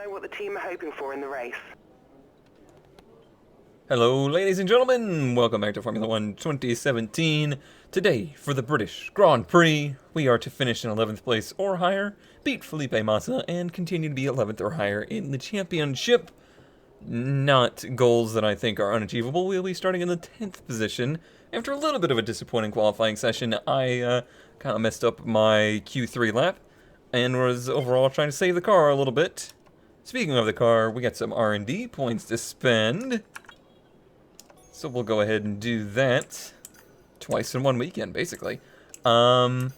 know what the team are hoping for in the race. Hello, ladies and gentlemen. Welcome back to Formula 1 2017. Today, for the British Grand Prix, we are to finish in 11th place or higher, beat Felipe Massa, and continue to be 11th or higher in the championship. Not goals that I think are unachievable. We'll be starting in the 10th position. After a little bit of a disappointing qualifying session, I kind of messed up my Q3 lap and was overall trying to save the car a little bit. Speaking of the car, we got some R&D points to spend. So we'll go ahead and do that twice in one weekend, basically. I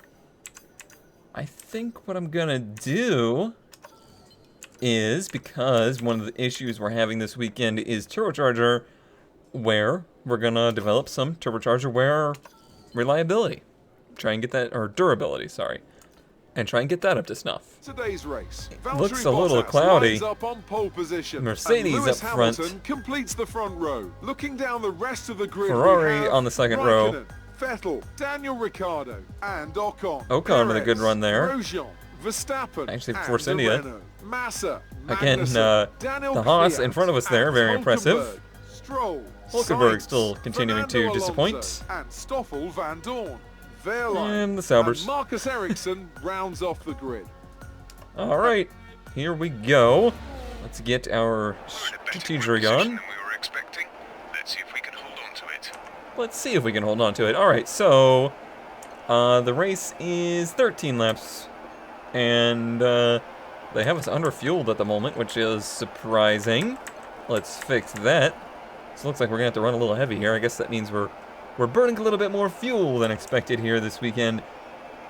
think what I'm gonna do is, because one of the issues we're having this weekend is turbocharger wear, we're gonna develop some turbocharger wear reliability. Try and get that, or durability, sorry. And try and get that up to snuff. Today's race. Looks a little cloudy. Up on pole position. Mercedes up front. Hamilton completes the front row. Looking down the rest of the grid, Ferrari on the second row. Vettel, Daniel Ricciardo, and Ocon. Ocon with a good run there. Grosjean, Verstappen, actually Force India. Massa, Again, the Haas in front of us there, very impressive. Stroll, Hulkenberg still continuing to disappoint. And Stoffel Van Dorn. And the Saubers. And Marcus Ericsson rounds off the grid. Alright, here we go. Let's get our strategy on. Let's see if we can hold on to it. Let's see if we can hold on to it. Alright, so the race is 13 laps. And they have us under-fueled at the moment, which is surprising. Let's fix that. So it looks like we're going to have to run a little heavy here. I guess that means we're burning a little bit more fuel than expected here this weekend.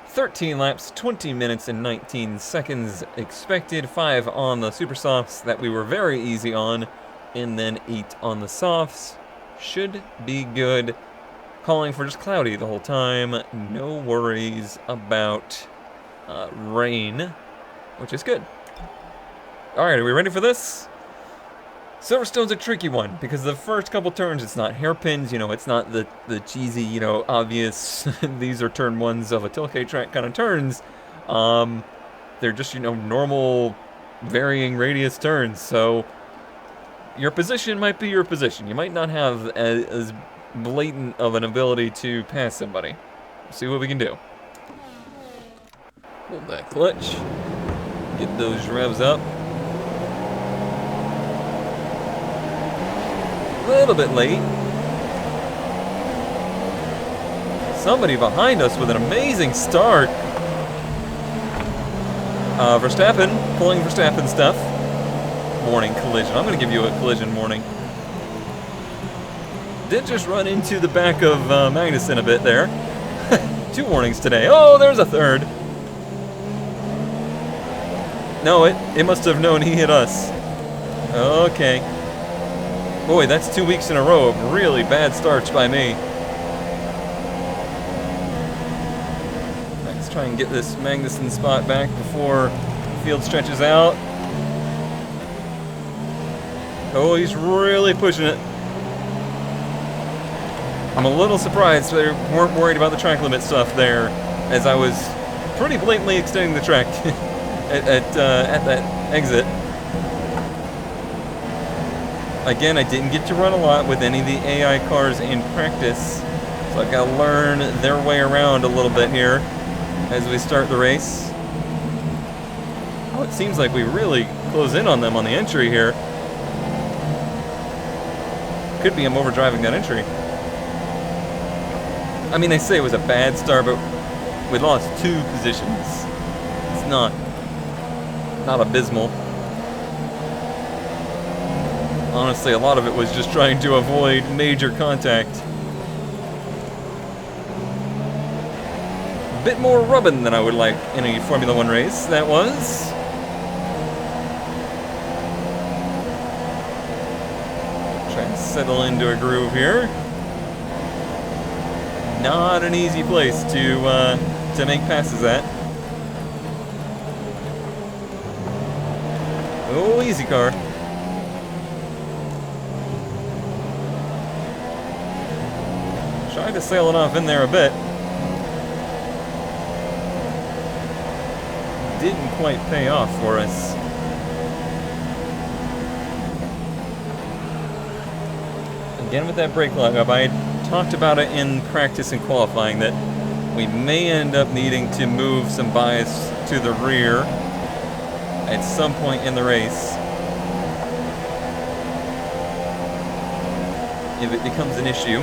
13 laps, 20 minutes and 19 seconds expected. 5 on the super softs that we were very easy on. And then 8 on the softs. Should be good. Calling for just cloudy the whole time. No worries about rain, which is good. Alright, are we ready for this? Silverstone's a tricky one, because the first couple turns, it's not hairpins, you know, it's not the cheesy, you know, obvious, these are turn ones of a tailgate track kind of turns. They're just, you know, normal, varying radius turns, so your position might be your position. You might not have as blatant of an ability to pass somebody. See what we can do. Hold that clutch. Get those revs up. A little bit late. Somebody behind us with an amazing start. Verstappen, pulling Verstappen stuff. Warning collision. I'm going to give you a collision warning. Did just run into the back of Magnussen a bit there. 2 warnings today. Oh, there's a third. No, it must have known he hit us. Okay. Boy, that's 2 weeks in a row of really bad starts by me. Let's try and get this Magnussen spot back before the field stretches out. Oh, he's really pushing it. I'm a little surprised they weren't worried about the track limit stuff there, as I was pretty blatantly extending the track at that exit. Again, I didn't get to run a lot with any of the AI cars in practice, so I've got to learn their way around a little bit here as we start the race. Oh, it seems like we really close in on them on the entry here. Could be I'm overdriving that entry. I mean, they say it was a bad start, but we lost 2 positions. It's not abysmal. Honestly, a lot of it was just trying to avoid major contact. A bit more rubbing than I would like in a Formula 1 race, that was. Try and settle into a groove here. Not an easy place to make passes at. Oh, easy car. Tried to sail it off in there a bit. Didn't quite pay off for us. Again with that brake lockup, I talked about it in practice and qualifying that we may end up needing to move some bias to the rear at some point in the race if it becomes an issue.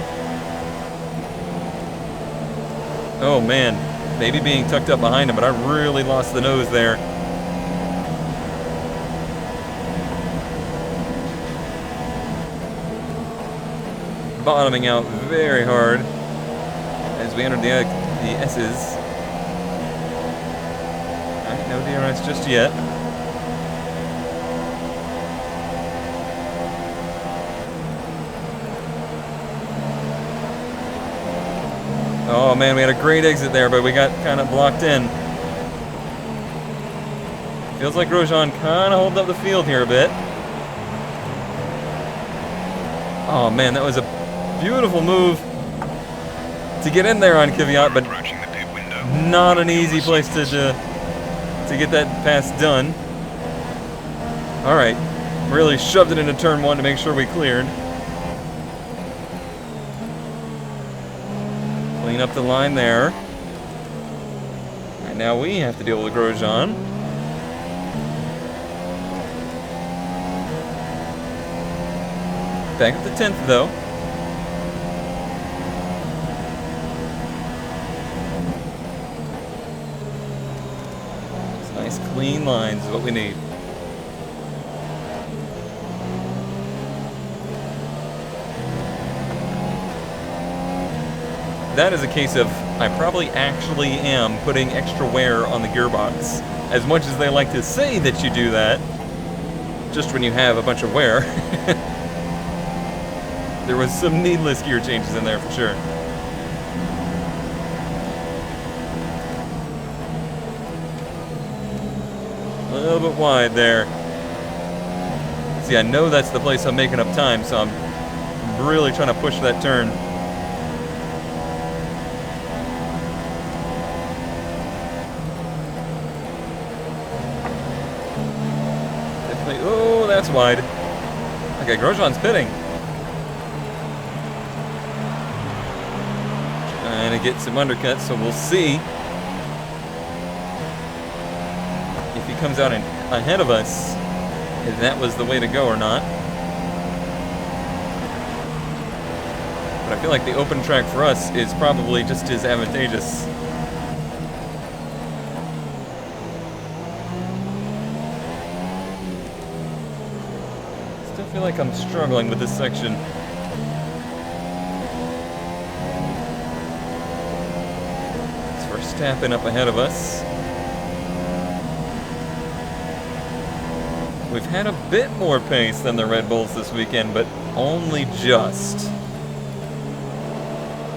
Oh man, maybe being tucked up behind him, but I really lost the nose there. Bottoming out very hard as we enter the S's. Alright, no DRS just yet. Oh man, we had a great exit there, but we got kind of blocked in. Feels like Grosjean kind of holding up the field here a bit. Oh man, that was a beautiful move to get in there on Kvyat, but not an easy place to get that pass done. All right, really shoved it into turn one to make sure we cleared. Clean up the line there. And now we have to deal with Grosjean. Back up to 10th though. Nice clean lines is what we need. That is a case of I probably actually am putting extra wear on the gearbox. As much as they like to say that you do that, just when you have a bunch of wear. There was some needless gear changes in there for sure. A little bit wide there. See, I know that's the place I'm making up time, so I'm really trying to push that turn. Definitely, oh, that's wide. Okay, Grosjean's pitting. Trying to get some undercuts, so we'll see if he comes out ahead of us, if that was the way to go or not. But I feel like the open track for us is probably just as advantageous. Still feel like I'm struggling with this section. It's Verstappen up ahead of us. We've had a bit more pace than the Red Bulls this weekend, but only just.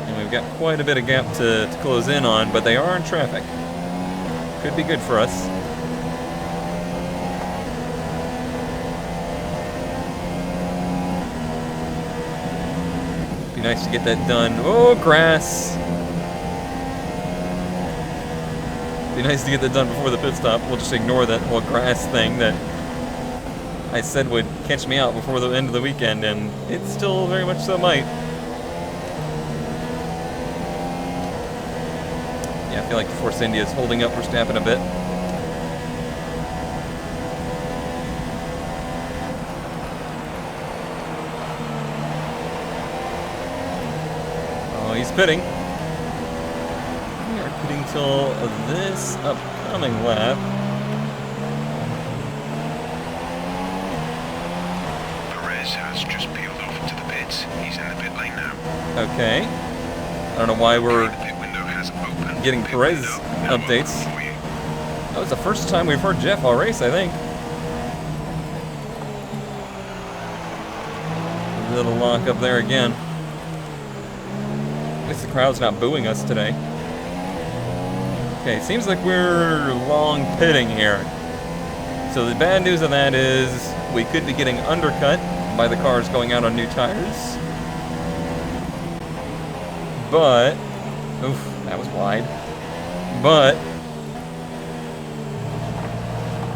And we've got quite a bit of gap to close in on, but they are in traffic. Could be good for us. Be nice to get that done. Oh, grass! Be nice to get that done before the pit stop. We'll just ignore that whole grass thing that I said would catch me out before the end of the weekend, and it still very much so might. Yeah, I feel like Force India is holding up Verstappen a bit. Oh, he's pitting. We are pitting till this upcoming lap. Has just peeled off into the pits. He's in the pit lane now. Okay. I don't know why we're The pit window has opened. getting Pit Perez window updates. for you. That was the first time we've heard Jeff all race, I think. A little lock up there again. At least the crowd's not booing us today. Okay, seems like we're long pitting here. So the bad news of that is we could be getting undercut by the cars going out on new tires. But, oof, that was wide. But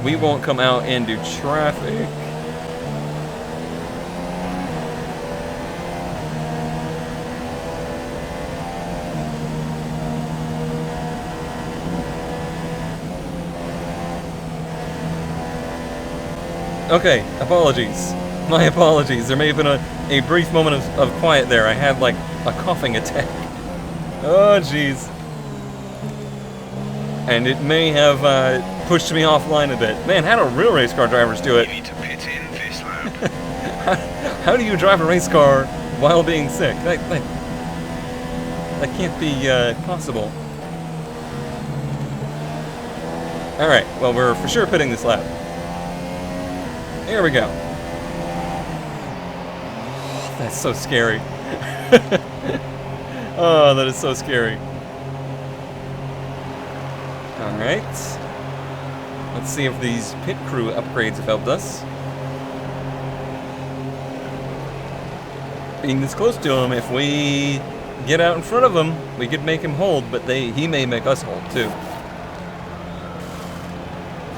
we won't come out into traffic Okay, apologies. My apologies. There may have been a brief moment of quiet there. I had, like, a coughing attack. Oh, jeez. And it may have pushed me offline a bit. Man, how do real race car drivers do You it? need to pit in this lap. How do you drive a race car while being sick? That can't be possible. Alright, well, we're for sure pitting this lap. There we go. That's so scary. Oh, that is so scary. Alright. Let's see if these pit crew upgrades have helped us. Being this close to him, if we get out in front of him, we could make him hold, but he may make us hold too.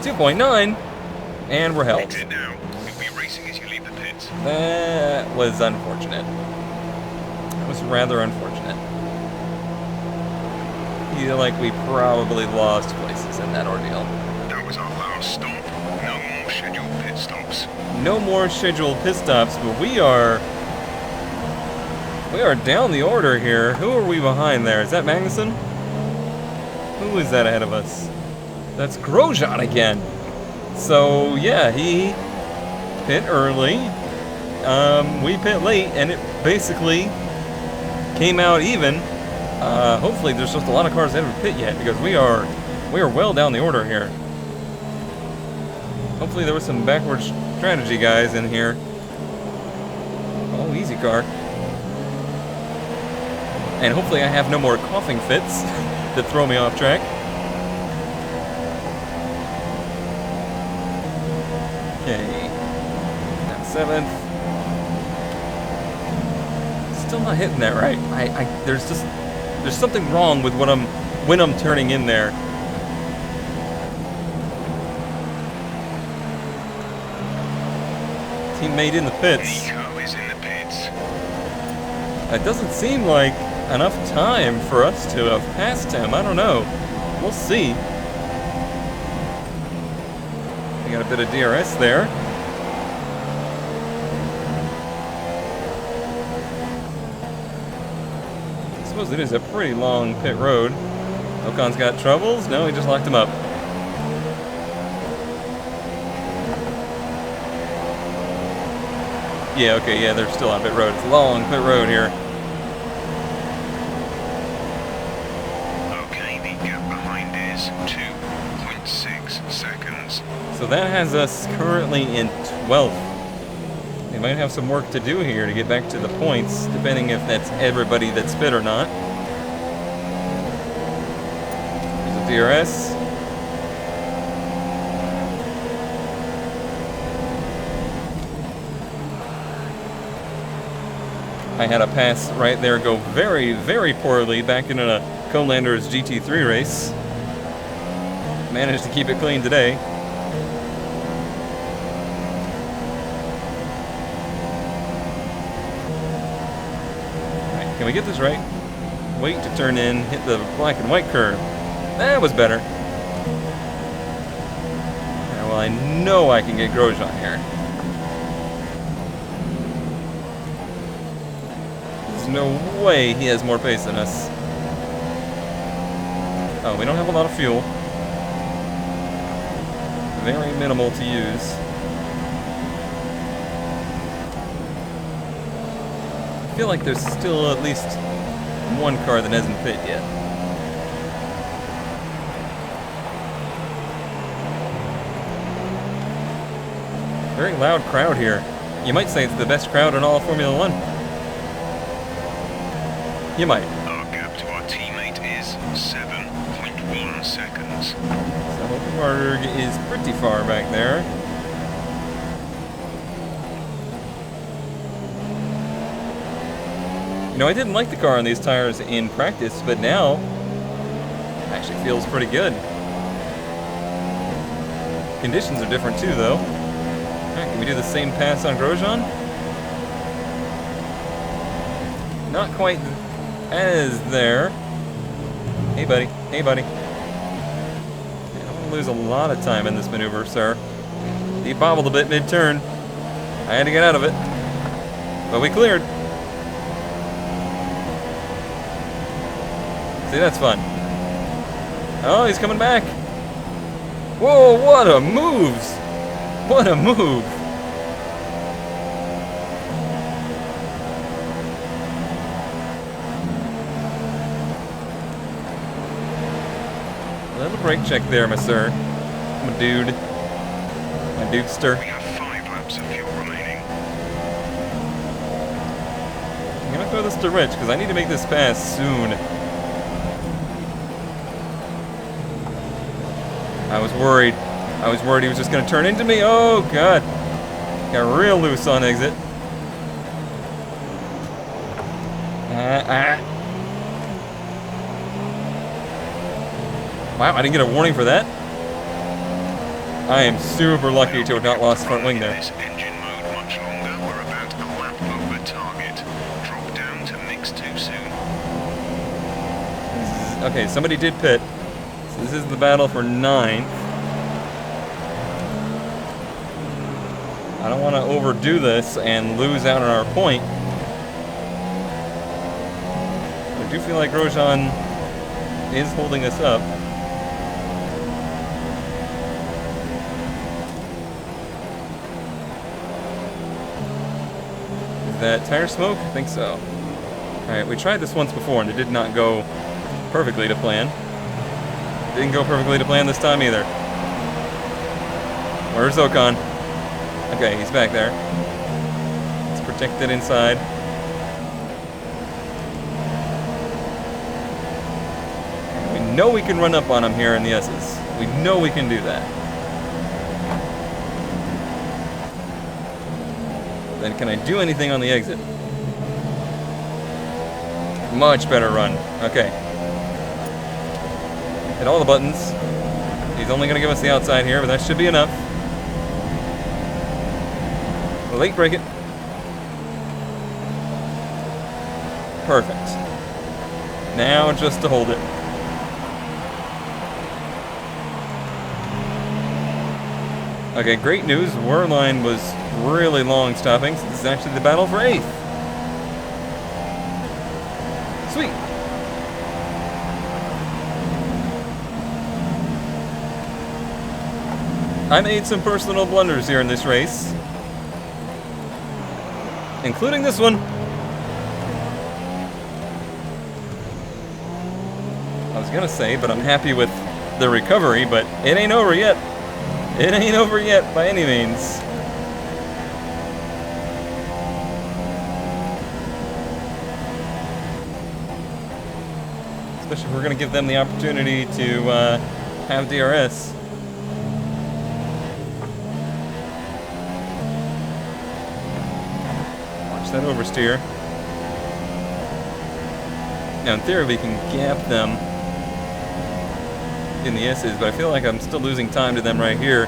2.9, and we're helped. Exit now. You'll be racing as you leave the pits. That was unfortunate. That was rather unfortunate. I feel like we probably lost places in that ordeal. That was our last stop. No more scheduled pit stops. No more scheduled pit stops, but we are down the order here. Who are we behind there? Is that Magnussen? Who is that ahead of us? That's Grosjean again. So yeah, he pit early. We pit late, and it basically came out even. Hopefully, there's just a lot of cars that haven't pit yet because we are well down the order here. Hopefully, there was some backwards strategy guys in here. Oh, easy car. And hopefully, I have no more coughing fits that throw me off track. Okay, down 7th. Still not hitting that right. There's something wrong with when I'm turning in there. Teammate in the pits. Nico is in the pits. It doesn't seem like enough time for us to have passed him. I don't know. We'll see. We got a bit of DRS there. I suppose it is a pretty long pit road. Ocon's got troubles? No, he just locked him up. Yeah, okay, yeah, they're still on pit road. It's a long pit road here. Okay, the gap behind is 2.6 seconds. So that has us currently in 12th. They might have some work to do here to get back to the points, depending if that's everybody that's pit or not. There's a DRS. I had a pass right there go very, very poorly back in a Colanders GT3 race. Managed to keep it clean today. Alright, can we get this right? Wait to turn in, hit the black and white curve. That was better. Yeah, well, I know I can get Grosjean here. There's no way he has more pace than us. Oh, we don't have a lot of fuel. Very minimal to use. I feel like there's still at least one car that hasn't pit yet. Very loud crowd here. You might say it's the best crowd in all of Formula One. You might. Our gap to our teammate is 7.1 seconds. So Hulkenberg is pretty far back there. You know, I didn't like the car on these tires in practice, but now it actually feels pretty good. Conditions are different too, though. Alright, can we do the same pass on Grosjean? Not quite as there. Hey, buddy. Hey, buddy. I don't want to lose a lot of time in this maneuver, sir. He bobbled a bit mid-turn. I had to get out of it. But we cleared. See, that's fun. Oh, he's coming back. Whoa, what a moves! What a move! A little brake check there, my sir. My dude. My dudester. We have 5 laps of fuel remaining. I'm gonna throw this to Rich, because I need to make this pass soon. I was worried. I was worried he was just gonna turn into me. Oh, God. Got real loose on exit. Wow, I didn't get a warning for that. I am super lucky to have not lost front wing there. This engine mode much longer. We're about a lap over target. Drop down to mix too soon. Okay, somebody did pit. So this is the battle for 9th. I don't want to overdo this and lose out on our point. I do feel like Grosjean is holding us up. Is that tire smoke? I think so. Alright, we tried this once before and it did not go perfectly to plan. Didn't go perfectly to plan this time either. Where's Ocon? Okay, he's back there. It's protected inside. We know we can run up on him here in the S's. We know we can do that. Then can I do anything on the exit? Much better run. Okay. Hit all the buttons. He's only going to give us the outside here, but that should be enough. Late break it. Perfect. Now just to hold it. Okay, great news. Wehrlein was really long stopping. So this is actually the battle for 8th. Sweet. I made some personal blunders here in this race, including this one. I was gonna say, but I'm happy with the recovery, but it ain't over yet. It ain't over yet by any means. Especially if we're gonna give them the opportunity to have DRS. That oversteer. Now in theory we can gap them in the S's, but I feel like I'm still losing time to them right here.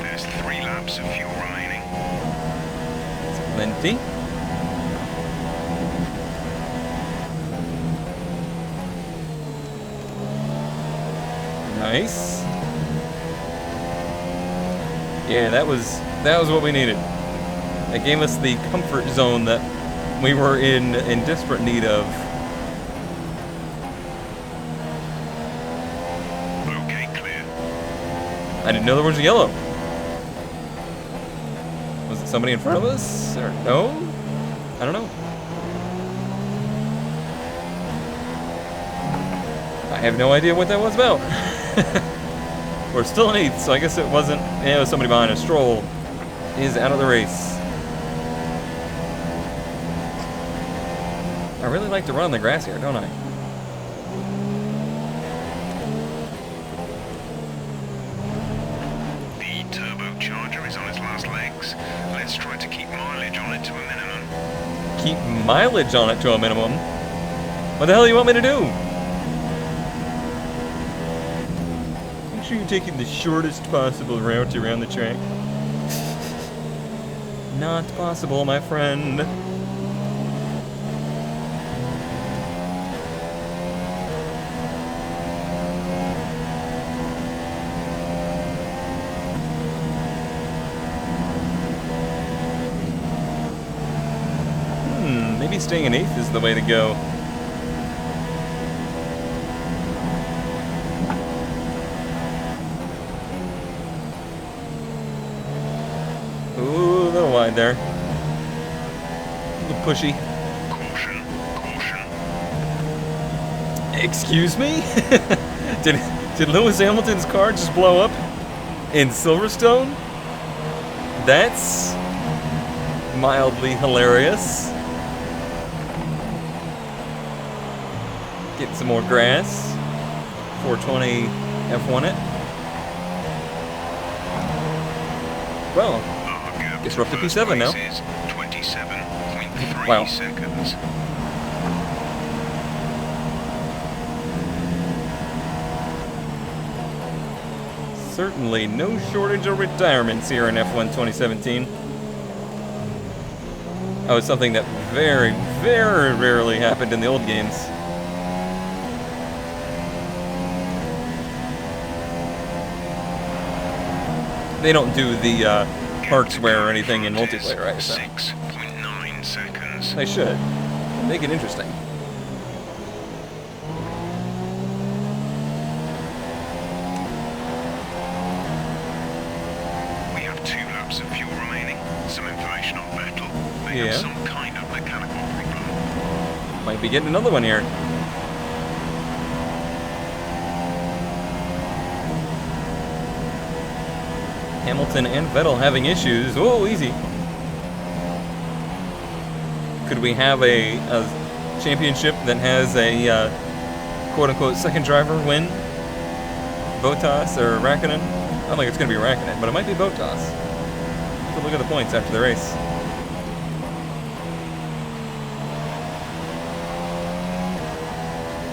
There's 3 laps of fuel remaining. It's plenty. Nice. Yeah, that was what we needed. It gave us the comfort zone that we were in desperate need of. Okay, clear. I didn't know there was a yellow. Was it somebody in front of us? Or no? I don't know. I have no idea what that was about. We're still in 8th, so I guess it wasn't. Yeah, it was somebody behind us. Stroll is out of the race. I really like to run on the grass here, don't I? The turbocharger is on its last legs. Let's try to keep mileage on it to a minimum. Keep mileage on it to a minimum? What the hell do you want me to do? Make sure you're taking the shortest possible route around the track. Not possible, my friend. maybe staying in 8th is the way to go. Ooh, a little wide there. A little pushy. Caution, caution. Excuse me? Did Lewis Hamilton's car just blow up in Silverstone? That's mildly hilarious. Get some more grass. 420 F1 it. Well, guess we're up to P7 now. 27.3 Wow. seconds. Certainly no shortage of retirements here in F1 2017. Oh, it's something that very, very rarely happened in the old games. They don't do the parks wear or anything in multiplayer, right? So 6.9 seconds. they should. Make it interesting. We have 2 laps of fuel remaining. Some information on Vettel. They Yeah. have some kind of mechanical problem. Might be getting another one here. Hamilton and Vettel having issues. Oh, easy. Could we have a championship that has a quote-unquote second driver win? Bottas or Raikkonen? I don't think it's going to be Raikkonen, but it might be Bottas. Take a look at the points after the race.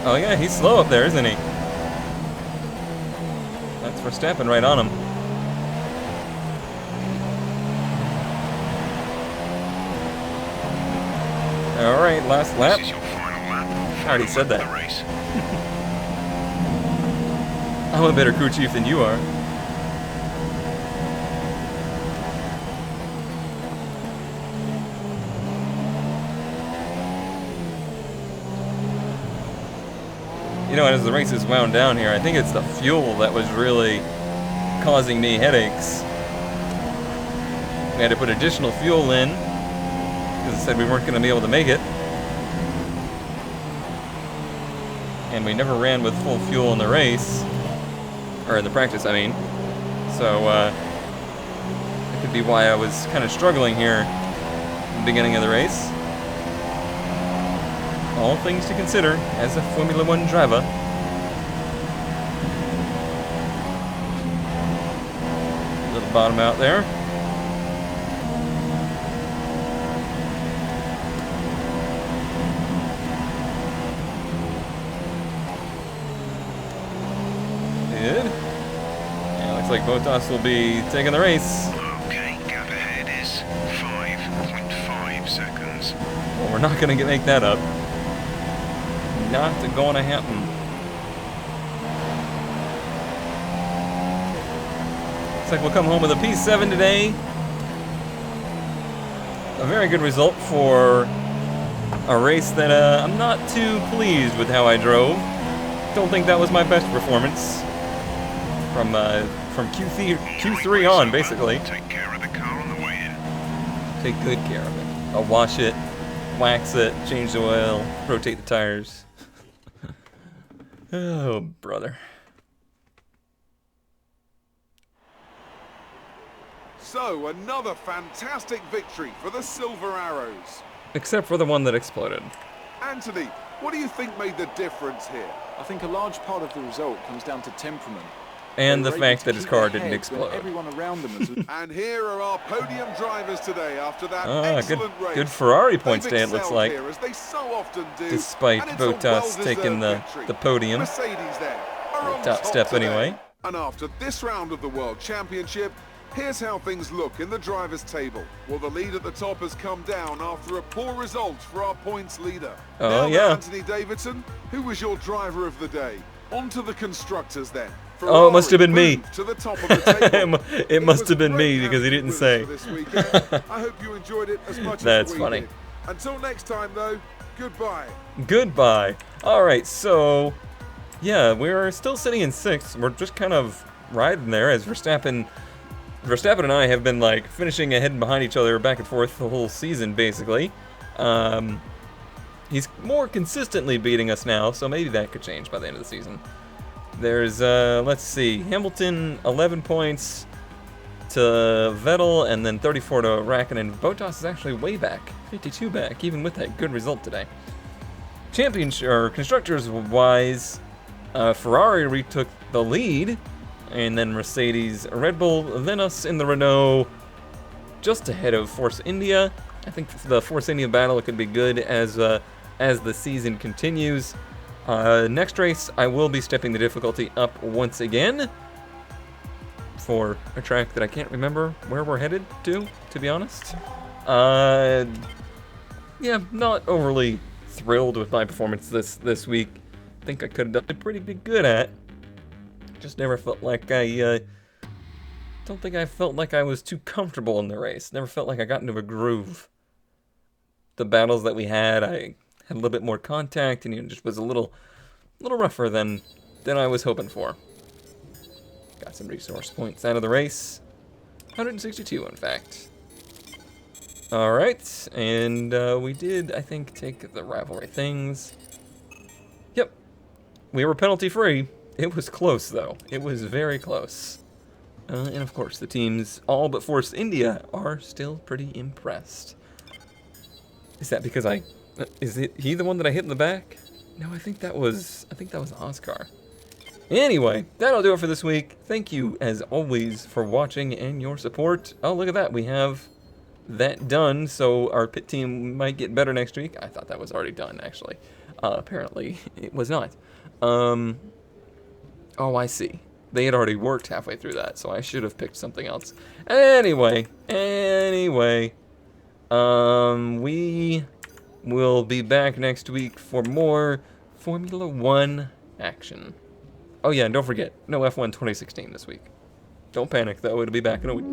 Oh yeah, he's slow up there, isn't he? That's Verstappen right on him. Alright, last lap. This is your final lap. I already said Final that. lap of the race. I'm a better crew chief than you are. You know, as the race is wound down here, I think it's the fuel that was really causing me headaches. We had to put additional fuel in, because it said we weren't going to be able to make it. And we never ran with full fuel in the race. Or in the practice, I mean. So, that could be why I was kind of struggling here at the beginning of the race. All things to consider as a Formula One driver. Little bottom out there. Good. Yeah, looks like Bottas will be taking the race. Okay, gap ahead is 5.5 seconds. Well, we're not going to make that up. Not going to happen. Looks like we'll come home with a P7 today. A very good result for a race that I'm not too pleased with how I drove. Don't think that was my best performance from Q3 on, basically. Take care of the car on the way in. Take good care of it. I'll wash it, wax it, change the oil, rotate the tires. Oh, brother. So, another fantastic victory for the Silver Arrows. Except for the one that exploded. Anthony, what do you think made the difference here? I think a large part of the result comes down to temperament. And the They were able fact to that his keep car their didn't heads when explode. Everyone around them was And here are our podium drivers today after that Good, excellent race. good Ferrari points They've today, it looks excelled like. here, as they so often do, Despite and it's a Bottas well-deserved taking the victory. podium. Mercedes then are on Top step today. anyway. And after this round of the World Championship, here's how things look in the drivers' table. Well, the lead at the top has come down after a poor result for our points leader. Oh, Now then, yeah. Anthony Davidson, who was your driver of the day? On to the constructors then. Oh, it must have been Ferrari me. moved to the top of the table. It must was have been great me because he having you didn't with us say. for this weekend. I hope you enjoyed it as much That's as we funny. did. Until next time, though, goodbye. Goodbye. All right, so yeah, we're still sitting in 6th. We're just kind of riding there as Verstappen and I have been like finishing ahead and behind each other back and forth the whole season, basically. He's more consistently beating us now, so maybe that could change by the end of the season. There's, let's see, Hamilton, 11 points to Vettel, and then 34 to Raikkonen. Bottas is actually way back, 52 back, even with that good result today. Constructors-wise, Ferrari retook the lead, and then Mercedes, Red Bull, then us in the Renault, just ahead of Force India. I think the Force India battle could be good as the season continues. Next race, I will be stepping the difficulty up once again for a track that I can't remember where we're headed to be honest. Yeah, not overly thrilled with my performance this week. I think I could have done it pretty good at. Just never felt like don't think I felt like I was too comfortable in the race. Never felt like I got into a groove. The battles that we had, I had a little bit more contact, and it just was a little rougher than I was hoping for. Got some resource points out of the race. 162, in fact. Alright, and we did, I think, take the rivalry things. Yep. We were penalty-free. It was close, though. It was very close. And, of course, the teams, all but Force India, are still pretty impressed. Is that because is he the one that I hit in the back? No, I think that was Oscar. Anyway, that'll do it for this week. Thank you, as always, for watching and your support. Oh, look at that. We have that done, so our pit team might get better next week. I thought that was already done, actually. Apparently, it was not. Oh, I see. They had already worked halfway through that, so I should have picked something else. Anyway. We will be back next week for more Formula 1 action. Oh yeah, and don't forget, no F1 2016 this week. Don't panic though, it'll be back in a week.